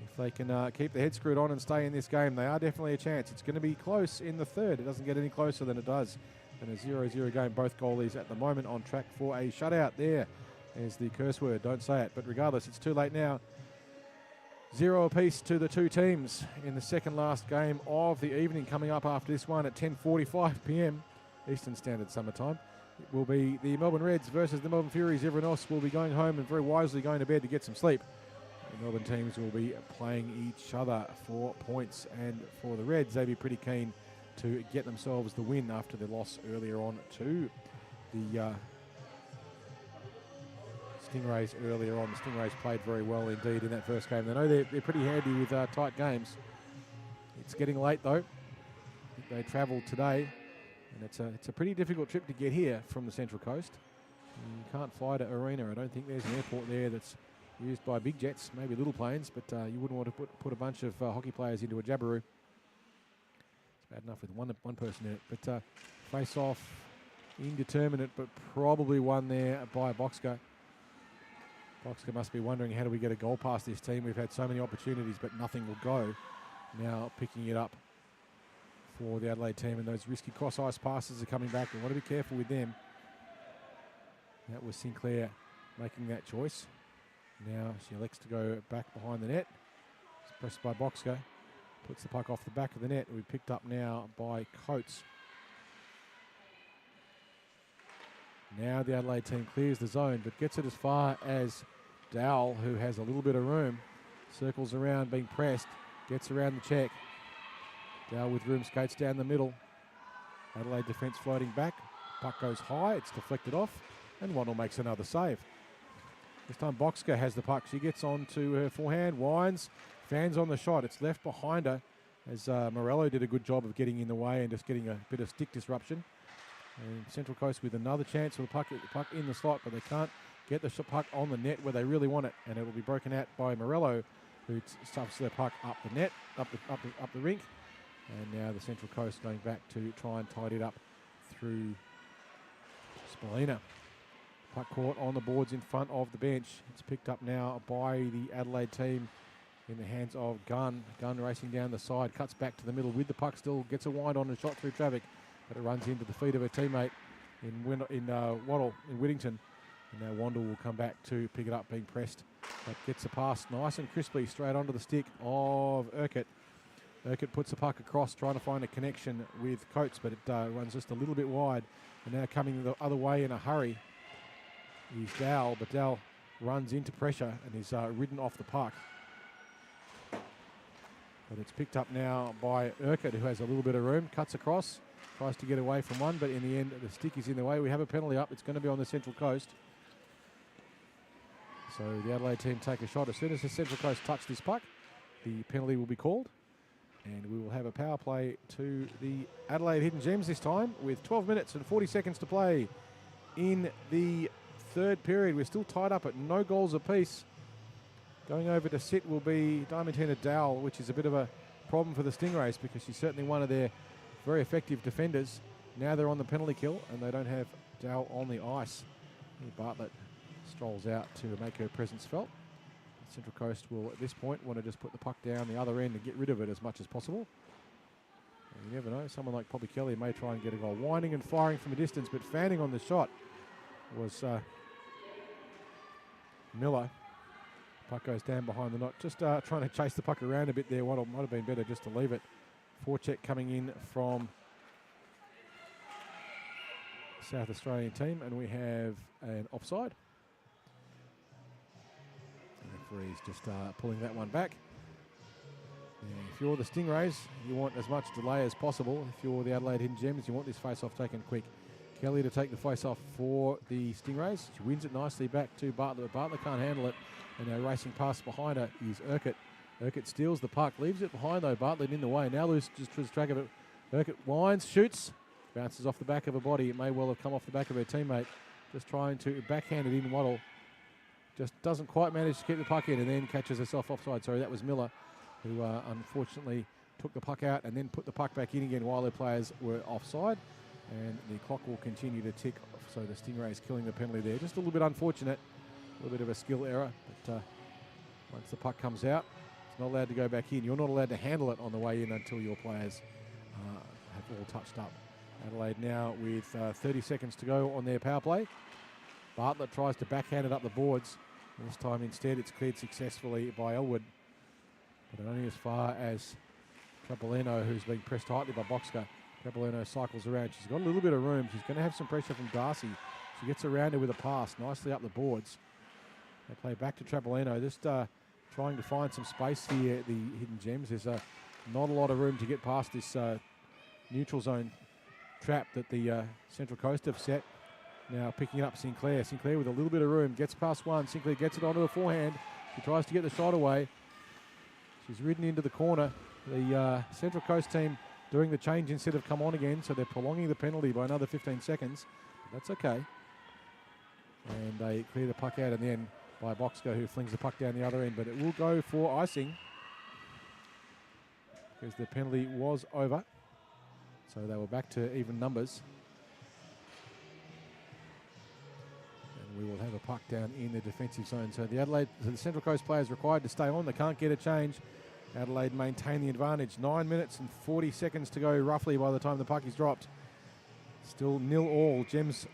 If they can keep their head screwed on and stay in this game, they are definitely a chance. It's going to be close in the third. It doesn't get any closer than it does in a 0-0 game. Both goalies at the moment on track for a shutout. There's the curse word. Don't say it. But regardless, it's too late now. 0 apiece to the two teams in the second last game of the evening, coming up after this one at 10:45 p.m. Eastern Standard Summertime. It will be the Melbourne Reds versus the Melbourne Furies. Everyone else will be going home and very wisely going to bed to get some sleep. The Melbourne teams will be playing each other for points, and for the Reds, they'd be pretty keen to get themselves the win after their loss earlier on to the Stingrays earlier on. The Stingrays played very well indeed in that first game. They know they're pretty handy with tight games. It's getting late though. They travelled today, and it's a pretty difficult trip to get here from the Central Coast. You can't fly to Arena. I don't think there's an airport there that's used by big jets, maybe little planes, but you wouldn't want to put a bunch of hockey players into a Jabberoo. It's bad enough with one person in it. But face off, indeterminate, but probably won there by Boxker. Boxker must be wondering, how do we get a goal past this team? We've had so many opportunities, but nothing will go. Now picking it up for the Adelaide team, and those risky cross-ice passes are coming back. We want to be careful with them. That was Sinclair making that choice. Now she elects to go back behind the net. It's pressed by Boxker. Puts the puck off the back of the net. We've picked up now by Coates. Now the Adelaide team clears the zone, but gets it as far as Dowell, who has a little bit of room. Circles around, being pressed. Gets around the check. Dowell with room, skates down the middle. Adelaide defence floating back. Puck goes high, it's deflected off, and Wandle makes another save. This time Boxker has the puck. She gets on to her forehand, winds, fans on the shot. It's left behind her as Morello did a good job of getting in the way and just getting a bit of stick disruption. And Central Coast with another chance for the puck in the slot, but they can't get the puck on the net where they really want it, and it will be broken out by Morello, who stuffs the puck up the net, up the rink. And now the Central Coast going back to try and tidy it up through Spallina. Puck caught on the boards in front of the bench. It's picked up now by the Adelaide team in the hands of Gunn. Gunn racing down the side, cuts back to the middle with the puck still, gets a wind on and shot through traffic, but it runs into the feet of her teammate in Waddle in Whittington. And now Wandle will come back to pick it up, being pressed. But gets a pass nice and crisply straight onto the stick of Urquhart. Urquhart puts the puck across, trying to find a connection with Coates, but it runs just a little bit wide. And now coming the other way in a hurry is Dowell, but Dowell runs into pressure and is ridden off the puck. But it's picked up now by Urquhart, who has a little bit of room, cuts across, tries to get away from one, but in the end the stick is in the way. We have a penalty up. It's going to be on the Central Coast. So the Adelaide team take a shot. As soon as the Central Coast touch this puck, the penalty will be called. And we will have a power play to the Adelaide Hidden Gems this time with 12 minutes and 40 seconds to play in the third period. We're still tied up at no goals apiece. Going over to sit will be Diamantina Dowell, which is a bit of a problem for the Stingrays because she's certainly one of their very effective defenders. Now they're on the penalty kill and they don't have Dowell on the ice. Bartlett strolls out to make her presence felt. Central Coast will, at this point, want to just put the puck down the other end and get rid of it as much as possible. And you never know, someone like Poppy Kelly may try and get a goal. Winding and firing from a distance, but fanning on the shot was Miller. Puck goes down behind the net. Just trying to chase the puck around a bit there. What might have been better just to leave it. Forecheck coming in from South Australian team, and we have an offside. The referee's just pulling that one back. If you're the Stingrays, you want as much delay as possible. If you're the Adelaide Hidden Gems, you want this face-off taken quick. Kelly to take the face-off for the Stingrays. She wins it nicely back to Bartlett. Bartlett can't handle it, and now racing past behind her is Urquhart. Urquhart steals the puck, leaves it behind though. Bartlett in the way. Now loses track of it. Urquhart winds, shoots, bounces off the back of her body. It may well have come off the back of her teammate. Just trying to backhand it in. Waddle just doesn't quite manage to keep the puck in, and then catches herself offside. Sorry, that was Miller, who unfortunately took the puck out and then put the puck back in again while their players were offside. And the clock will continue to tick, so the Stingrays killing the penalty there. Just a little bit unfortunate, a little bit of a skill error, but once the puck comes out, it's not allowed to go back in. You're not allowed to handle it on the way in until your players have all touched up. Adelaide now with 30 seconds to go on their power play. Bartlett tries to backhand it up the boards. And this time instead it's cleared successfully by Elwood, but only as far as Trapolino, who's being pressed tightly by Boxker. Trapolino cycles around. She's got a little bit of room. She's going to have some pressure from Darcy. She gets around her with a pass, nicely up the boards. They play back to Trapolino, just trying to find some space here at the Hidden Gems. There's not a lot of room to get past this neutral zone trap that the Central Coast have set. Now picking it up Sinclair. Sinclair with a little bit of room, gets past one. Sinclair gets it onto a forehand. She tries to get the shot away. She's ridden into the corner. The Central Coast team doing the change instead of come on again, so they're prolonging the penalty by another 15 seconds. But that's okay. And they clear the puck out, and then by Boxker, who flings the puck down the other end, but it will go for icing because the penalty was over. So they were back to even numbers. And we will have a puck down in the defensive zone. So the Central Coast players required to stay on. They can't get a change. Adelaide maintain the advantage. 9 minutes and 40 seconds to go roughly by the time the puck is dropped. Still 0-all. Gems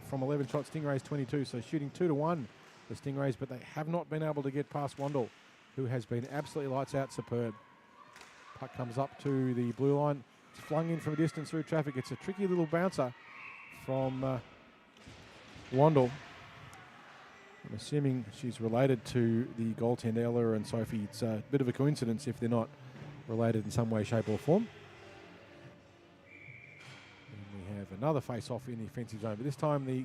from 11 shots, Stingrays 22. So shooting 2-1 the Stingrays, but they have not been able to get past Wandle, who has been absolutely lights out superb. Puck comes up to the blue line. It's flung in from a distance through traffic. It's a tricky little bouncer from Wandle. I'm assuming she's related to the goaltender Ella and Sophie. It's a bit of a coincidence if they're not related in some way, shape or form. And we have another face-off in the offensive zone, but this time the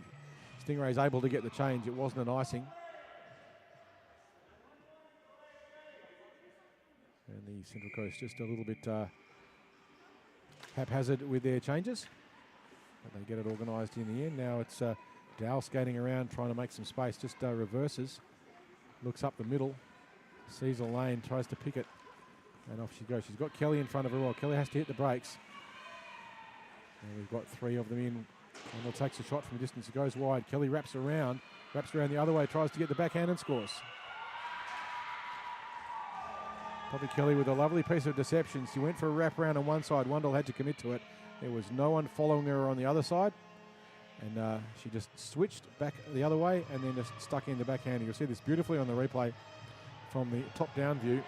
Stingrays able to get the change. It wasn't an icing. And the Central Coast just a little bit haphazard with their changes, but they get it organised in the end. Now it's Dow skating around trying to make some space, just reverses, looks up the middle, sees a lane, tries to pick it, and off she goes. She's got Kelly in front of her. Well, Kelly has to hit the brakes. And we've got three of them in. Wandle takes a shot from a distance. It goes wide. Kelly wraps around the other way, tries to get the backhand and scores. Poppy Kelly with a lovely piece of deception. She went for a wrap around on one side. Wandle had to commit to it. There was no one following her on the other side. And she just switched back the other way and then just stuck in the backhand. You'll see this beautifully on the replay from the top-down view.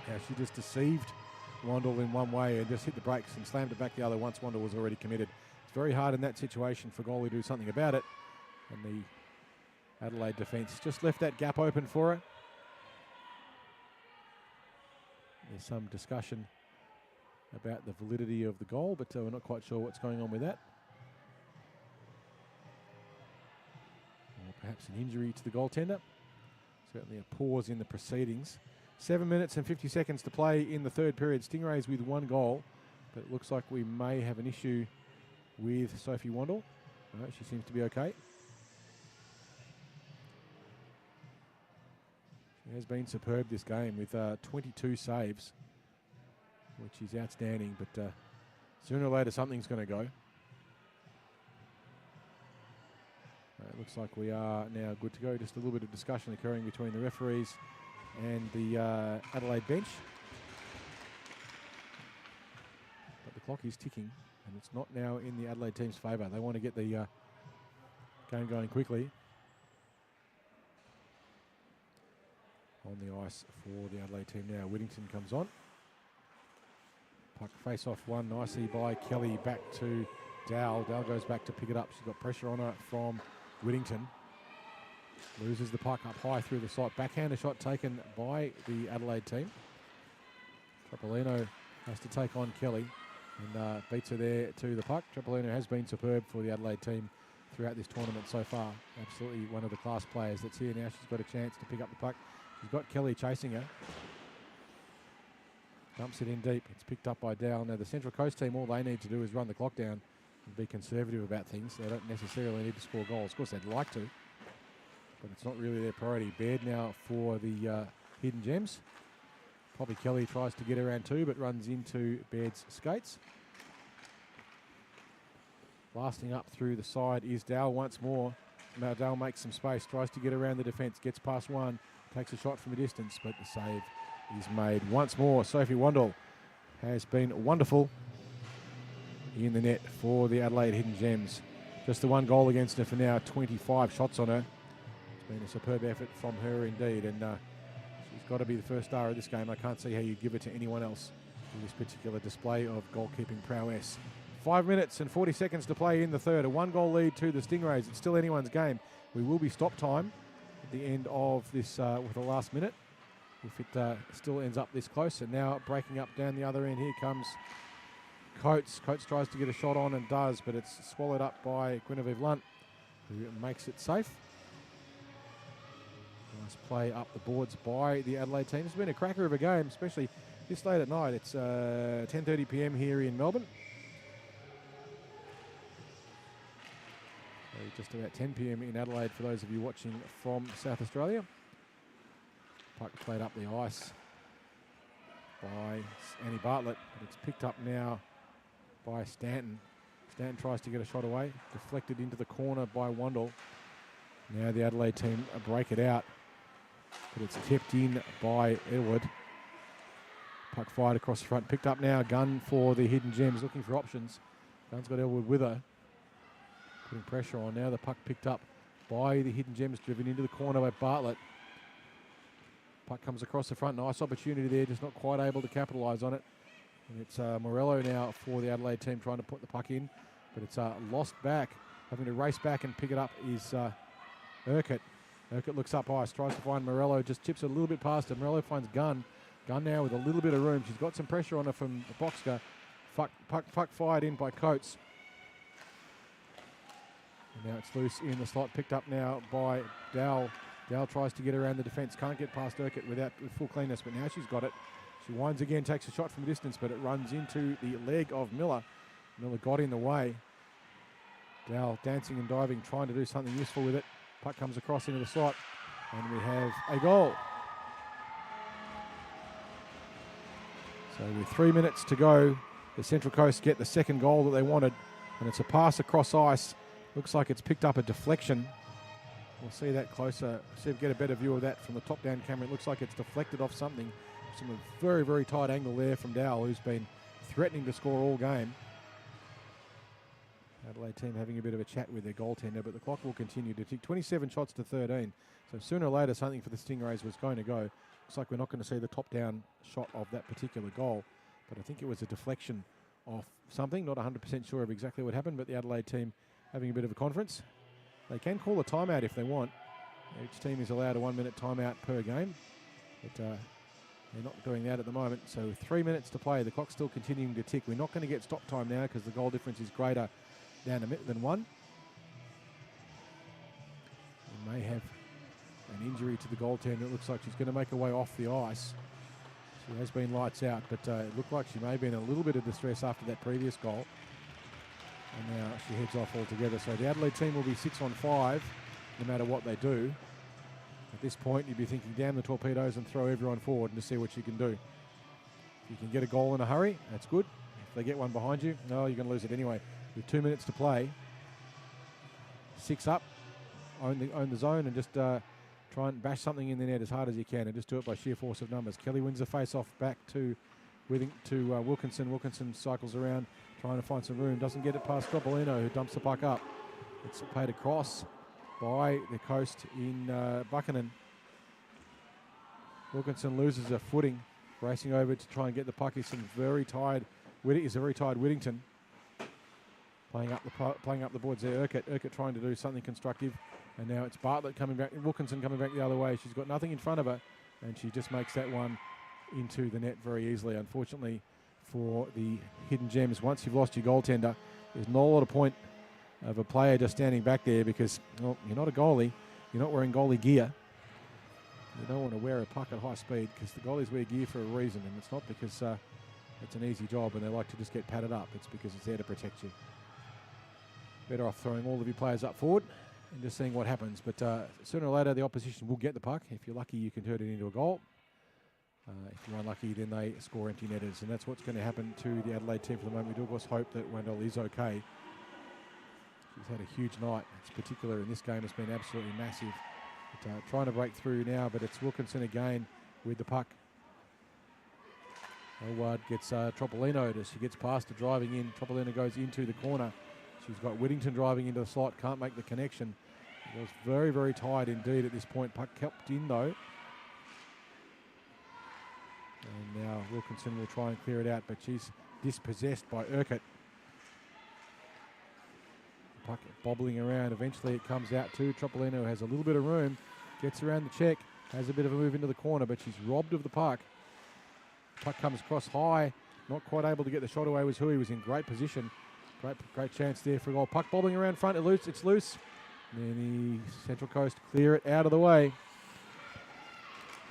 How she just deceived Wandle in one way and just hit the brakes and slammed it back the other once Wandle was already committed. It's very hard in that situation for goalie to do something about it. And the Adelaide defence just left that gap open for her. There's some discussion about the validity of the goal, but we're not quite sure what's going on with that. Or perhaps an injury to the goaltender. Certainly a pause in the proceedings. 7 minutes and 50 seconds to play in the third period. Stingrays with one goal, but it looks like we may have an issue with Sophie Wandle. No, she seems to be okay. She has been superb this game with 22 saves, which is outstanding, but sooner or later something's going to go. It looks like we are now good to go. Just a little bit of discussion occurring between the referees and the Adelaide bench. But the clock is ticking, and it's not now in the Adelaide team's favour. They want to get the game going quickly. On the ice for the Adelaide team now. Whittington comes on. Puck face off one nicely by Kelly back to Dowell. Dowell goes back to pick it up. She's got pressure on her from Whittington. Loses the puck up high through the slot. Backhander shot taken by the Adelaide team. Troppolino has to take on Kelly and beats her there to the puck. Troppolino has been superb for the Adelaide team throughout this tournament so far. Absolutely one of the class players that's here now. She's got a chance to pick up the puck. She's got Kelly chasing her. Dumps it in deep. It's picked up by Dowell. Now the Central Coast team, all they need to do is run the clock down and be conservative about things. They don't necessarily need to score goals. Of course, they'd like to, but it's not really their priority. Baird now for the Hidden Gems. Probably Kelly tries to get around too, but runs into Baird's skates. Blasting up through the side is Dowell once more. Now Dowell makes some space, tries to get around the defence, gets past one, takes a shot from a distance, but the save is made once more. Sophie Wandel has been wonderful in the net for the Adelaide Hidden Gems. Just the one goal against her for now, 25 shots on her. It's been a superb effort from her indeed, and she's got to be the first star of this game. I can't see how you give it to anyone else in this particular display of goalkeeping prowess. 5 minutes and 40 seconds to play in the third. A one-goal lead to the Stingrays. It's still anyone's game. We will be stop time at the end of this with the last minute, if it still ends up this close. And now breaking up down the other end, here comes Coates. Coates tries to get a shot on and does, but it's swallowed up by Guinevere Lunt, who makes it safe. Nice play up the boards by the Adelaide team. It's been a cracker of a game, especially this late at night. It's 10:30 p.m. here in Melbourne. So just about 10 p.m. in Adelaide for those of you watching from South Australia. Puck played up the ice by Annie Bartlett, but it's picked up now by Stanton. Stanton tries to get a shot away, deflected into the corner by Wandel. Now the Adelaide team break it out, but it's kept in by Edward. Puck fired across the front, picked up now. Gunn for the Hidden Gems, looking for options. Gunn's got Elwood with her, putting pressure on. Now the puck picked up by the Hidden Gems, driven into the corner by Bartlett. Puck comes across the front. Nice opportunity there, just not quite able to capitalise on it. And it's Morello now for the Adelaide team trying to put the puck in, but it's lost back. Having to race back and pick it up is Urquhart. Urquhart looks up ice, tries to find Morello, just chips it a little bit past her. Morello finds Gunn. Gunn now with a little bit of room. She's got some pressure on her from the Boxker. Puck fired in by Coates. And now it's loose in the slot, picked up now by Dowell. Dowell tries to get around the defence, can't get past Urquhart with full cleanness, but now she's got it. She winds again, takes a shot from a distance, but it runs into the leg of Miller. Miller got in the way. Dowell dancing and diving, trying to do something useful with it. Puck comes across into the slot, and we have a goal. So with 3 minutes to go, the Central Coast get the second goal that they wanted, and it's a pass across ice. Looks like it's picked up a deflection. We'll see that closer, see if we get a better view of that from the top-down camera. It looks like it's deflected off something. Some very, very tight angle there from Dowell, who's been threatening to score all game. Adelaide team having a bit of a chat with their goaltender, but the clock will continue to tick. 27 shots to 13. So sooner or later, something for the Stingrays was going to go. Looks like we're not going to see the top-down shot of that particular goal, but I think it was a deflection off something. Not 100% sure of exactly what happened, but the Adelaide team having a bit of a conference. They can call a timeout if they want. Each team is allowed a 1 minute timeout per game, but they're not doing that at the moment. So 3 minutes to play. The clock's still continuing to tick. We're not going to get stop time now because the goal difference is greater down than one. We may have an injury to the goaltender. It looks like she's going to make her way off the ice. She has been lights out, but it looked like she may have been in a little bit of distress after that previous goal. And now she heads off altogether. So the Adelaide team will be 6 on 5, no matter what they do. At this point, you'd be thinking, damn the torpedoes and throw everyone forward and to see what you can do. If you can get a goal in a hurry, that's good. If they get one behind you, no, you're going to lose it anyway. With 2 minutes to play, 6 up, own the zone, and just try and bash something in the net as hard as you can, and just do it by sheer force of numbers. Kelly wins the face-off back to Wilkinson. Wilkinson cycles around, trying to find some room. Doesn't get it past Troppolino, who dumps the puck up. It's played across by the Coast in Buchanan. Wilkinson loses a footing, racing over to try and get the puck. He's a very tired Whittington. Playing up the boards there. Urquhart trying to do something constructive. And now it's Bartlett coming back, Wilkinson coming back the other way. She's got nothing in front of her, and she just makes that one into the net very easily. Unfortunately for the Hidden Gems, once you've lost your goaltender, there's not a lot of point of a player just standing back there because, well, you're not a goalie. You're not wearing goalie gear. You don't want to wear a puck at high speed because the goalies wear gear for a reason, and it's not because it's an easy job and they like to just get padded up. It's because it's there to protect you. Better off throwing all of your players up forward and just seeing what happens. But sooner or later, the opposition will get the puck. If you're lucky, you can turn it into a goal. If you're unlucky, then they score empty netters, and that's what's going to happen to the Adelaide team for the moment. We do, of course, hope that Wendell is okay. She's had a huge night. In particular, in this game, has been absolutely massive. But, trying to break through now, but it's Wilkinson again with the puck. Elward gets Troppolino as she gets past her, driving in. Troppolino goes into the corner. She's got Whittington driving into the slot, can't make the connection. It was very, very tired indeed at this point. Puck kept in though. And now Wilkinson will try and clear it out, but she's dispossessed by Urquhart. Puck bobbling around. Eventually it comes out to Troppolino, has a little bit of room, gets around the check, has a bit of a move into the corner, but she's robbed of the puck. Puck comes across high, not quite able to get the shot away. Was Hui was in great position. Great chance there for a goal. Puck bobbling around front, it's loose. And then the Central Coast clear it out of the way.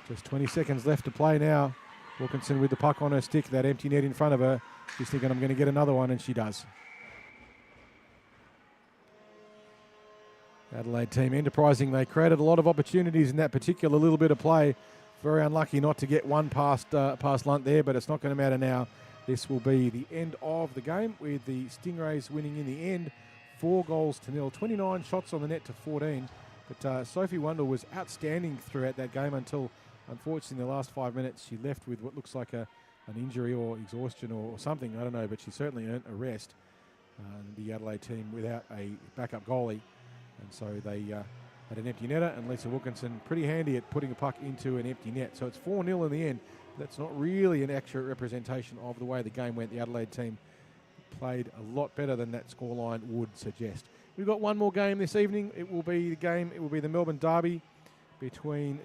Just 20 seconds left to play now. Wilkinson with the puck on her stick, that empty net in front of her. She's thinking, I'm going to get another one, and she does. Adelaide team enterprising. They created a lot of opportunities in that particular little bit of play. Very unlucky not to get one past Lunt there, but it's not going to matter now. This will be the end of the game with the Stingrays winning in the end, 4-0. 29 shots on the net to 14. But Sophie Wendell was outstanding throughout that game until, unfortunately, in the last 5 minutes, she left with what looks like an injury or exhaustion or something. I don't know, but she certainly earned a rest. The Adelaide team without a backup goalie. And so they had an empty netter, and Lisa Wilkinson pretty handy at putting a puck into an empty net. So it's 4-0 in the end. That's not really an accurate representation of the way the game went. The Adelaide team played a lot better than that scoreline would suggest. We've got one more game this evening. It will be the Melbourne Derby between